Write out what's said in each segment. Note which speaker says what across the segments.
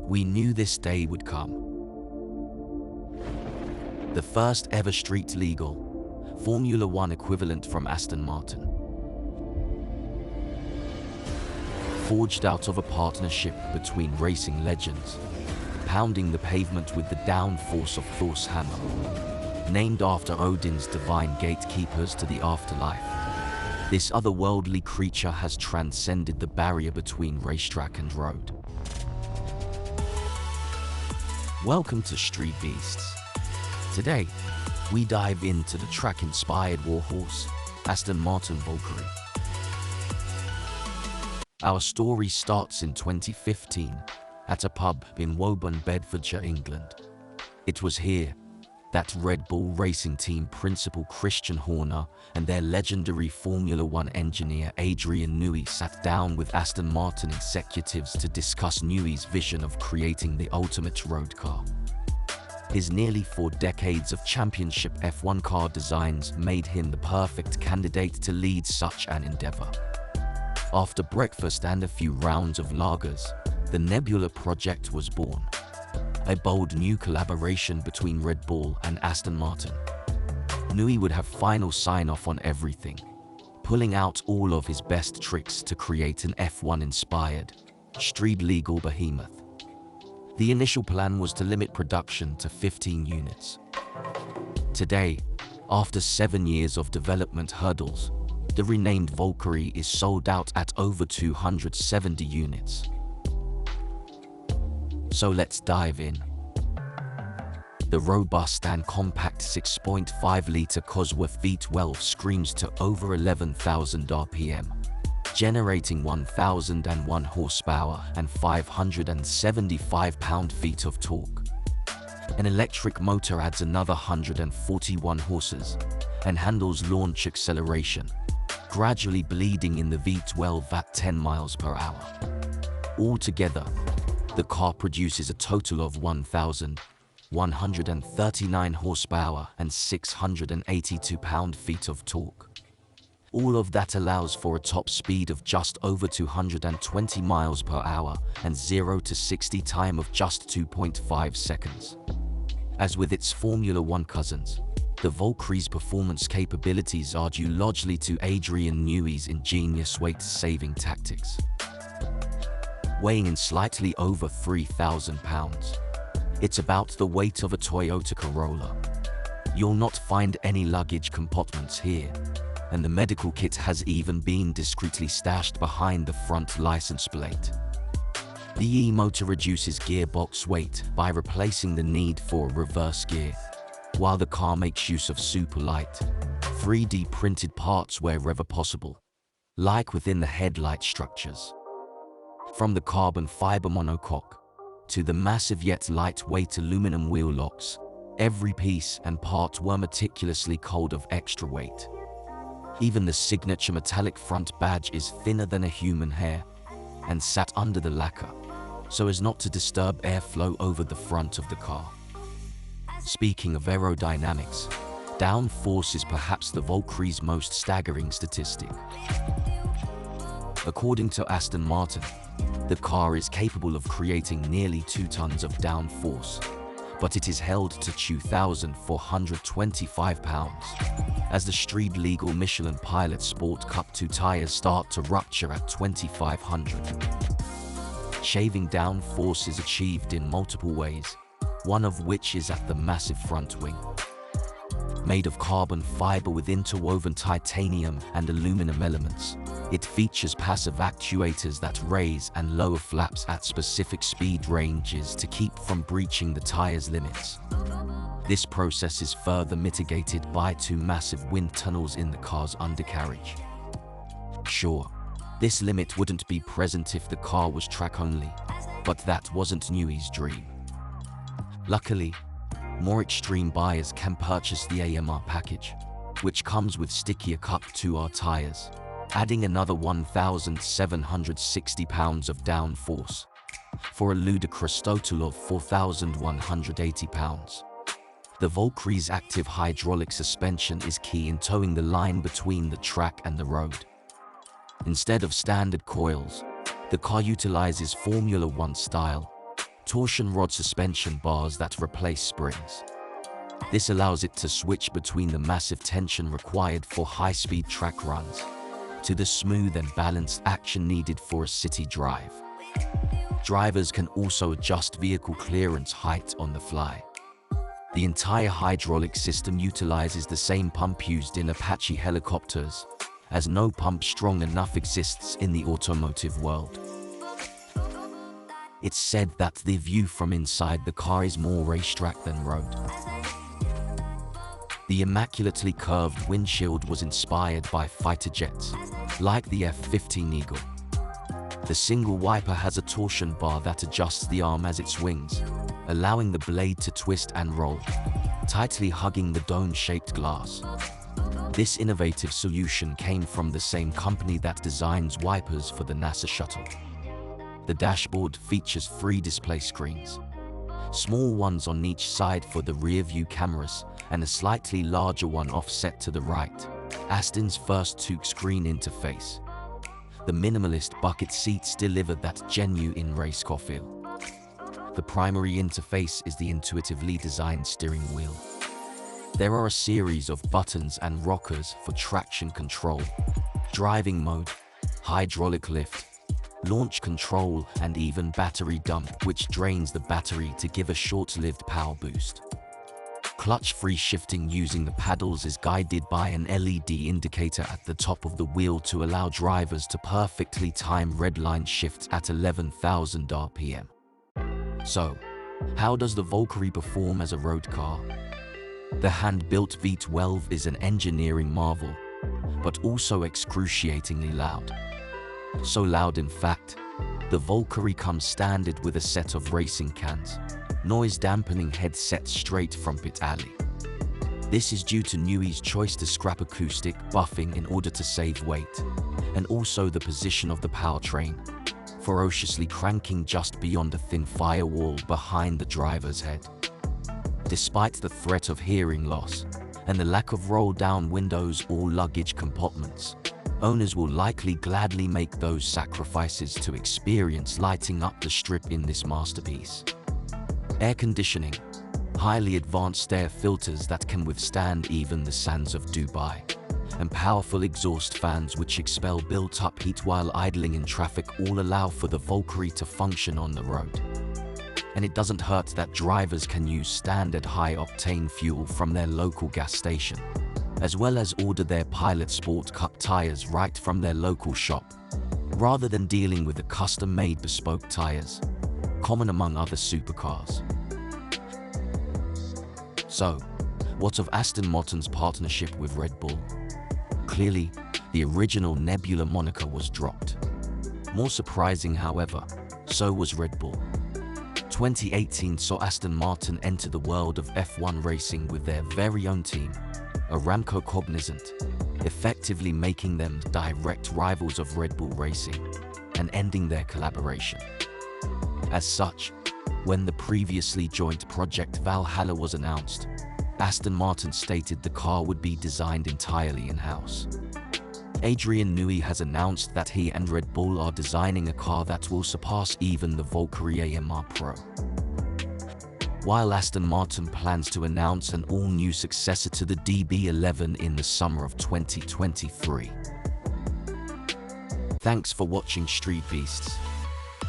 Speaker 1: We knew this day would come. The first ever street legal Formula One equivalent from Aston Martin. Forged out of a partnership between racing legends, pounding the pavement with the downforce of Thor's hammer. Named after Odin's divine gatekeepers to the afterlife, this otherworldly creature has transcended the barrier between racetrack and road. Welcome to Street Beasts. Today, we dive into the track-inspired warhorse, Aston Martin VALKYRIE. Our story starts in 2015 at a pub in Woburn, Bedfordshire, England. It was here that Red Bull racing team principal Christian Horner and their legendary Formula One engineer Adrian Newey sat down with Aston Martin executives to discuss Newey's vision of creating the ultimate road car. His nearly 4 decades of championship F1 car designs made him the perfect candidate to lead such an endeavor. After breakfast and a few rounds of lagers, the Nebula project was born. A bold new collaboration between Red Bull and Aston Martin. Newey would have final sign-off on everything, pulling out all of his best tricks to create an F1-inspired, street-legal behemoth. The initial plan was to limit production to 15 units. Today, after 7 years of development hurdles, the renamed VALKYRIE is sold out at over 270 units. So let's dive in. The robust and compact 6.5-litre Cosworth V12 screams to over 11,000 RPM, generating 1,001 horsepower and 575 pound-feet of torque. An electric motor adds another 141 horses and handles launch acceleration, gradually bleeding in the V12 at 10 miles per hour. Altogether, the car produces a total of 1,139 horsepower and 682 pound-feet of torque. All of that allows for a top speed of just over 220 miles per hour and 0 to 60 time of just 2.5 seconds. As with its Formula One cousins, the VALKYRIE's performance capabilities are due largely to Adrian Newey's ingenious weight-saving tactics. Weighing in slightly over 3,000 pounds, it's about the weight of a Toyota Corolla. You'll not find any luggage compartments here, and the medical kit has even been discreetly stashed behind the front license plate. The e-motor reduces gearbox weight by replacing the need for a reverse gear, while the car makes use of super light, 3D printed parts wherever possible, like within the headlight structures. From the carbon fiber monocoque to the massive yet lightweight aluminum wheel locks, every piece and part were meticulously culled of extra weight. Even the signature metallic front badge is thinner than a human hair and sat under the lacquer, so as not to disturb airflow over the front of the car. Speaking of aerodynamics, downforce is perhaps the VALKYRIE's most staggering statistic. According to Aston Martin, the car is capable of creating nearly 2 tons of downforce, but it is held to 2,425 pounds, as the street-legal Michelin Pilot Sport Cup 2 tires start to rupture at 2,500. Shaving downforce is achieved in multiple ways, one of which is at the massive front wing. Made of carbon fiber with interwoven titanium and aluminum elements, it features passive actuators that raise and lower flaps at specific speed ranges to keep from breaching the tire's limits. This process is further mitigated by 2 massive wind tunnels in the car's undercarriage. Sure, this limit wouldn't be present if the car was track-only, but that wasn't Newey's dream. Luckily, more extreme buyers can purchase the AMR package, which comes with stickier Cup 2R tires, adding another 1,760 pounds of downforce, for a ludicrous total of 4,180 pounds. The VALKYRIE's active hydraulic suspension is key in towing the line between the track and the road. Instead of standard coils, the car utilizes Formula One style, torsion rod suspension bars that replace springs. This allows it to switch between the massive tension required for high-speed track runs to the smooth and balanced action needed for a city drive. Drivers can also adjust vehicle clearance height on the fly. The entire hydraulic system utilizes the same pump used in Apache helicopters, as no pump strong enough exists in the automotive world. It's said that the view from inside the car is more racetrack than road. The immaculately curved windshield was inspired by fighter jets, like the F-15 Eagle. The single wiper has a torsion bar that adjusts the arm as it swings, allowing the blade to twist and roll, tightly hugging the dome-shaped glass. This innovative solution came from the same company that designs wipers for the NASA shuttle. The dashboard features 3 display screens, small ones on each side for the rear-view cameras and a slightly larger one offset to the right, Aston's first two-screen interface. The minimalist bucket seats deliver that genuine race car feel. The primary interface is the intuitively designed steering wheel. There are a series of buttons and rockers for traction control, driving mode, hydraulic lift, launch control, and even battery dump, which drains the battery to give a short-lived power boost. Clutch-free shifting using the paddles is guided by an LED indicator at the top of the wheel to allow drivers to perfectly time redline shifts at 11,000 RPM. So, how does the Valkyrie perform as a road car? The hand-built V12 is an engineering marvel, but also excruciatingly loud. So loud, in fact, the Valkyrie comes standard with a set of racing cans, noise-dampening headsets straight from pit alley. This is due to Newey's choice to scrap acoustic buffing in order to save weight, and also the position of the powertrain, ferociously cranking just beyond a thin firewall behind the driver's head. Despite the threat of hearing loss and the lack of roll-down windows or luggage compartments, owners will likely gladly make those sacrifices to experience lighting up the strip in this masterpiece. Air conditioning, highly advanced air filters that can withstand even the sands of Dubai, and powerful exhaust fans which expel built-up heat while idling in traffic all allow for the Valkyrie to function on the road. And it doesn't hurt that drivers can use standard high-octane fuel from their local gas station, as well as order their Pilot Sport Cup tires right from their local shop, rather than dealing with the custom-made bespoke tires, common among other supercars. So, what of Aston Martin's partnership with Red Bull? Clearly, the original Nebula moniker was dropped. More surprising, however, so was Red Bull. 2018 saw Aston Martin enter the world of F1 racing with their very own team, Aramco Cognizant, effectively making them direct rivals of Red Bull Racing and ending their collaboration. As such, when the previously joint Project Valhalla was announced, Aston Martin stated the car would be designed entirely in-house. Adrian Newey has announced that he and Red Bull are designing a car that will surpass even the Valkyrie AMR Pro, while Aston Martin plans to announce an all-new successor to the DB11 in the summer of 2023. Thanks for watching Street Beasts.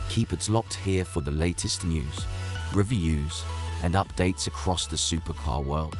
Speaker 1: Keep it locked here for the latest news, reviews, and updates across the supercar world.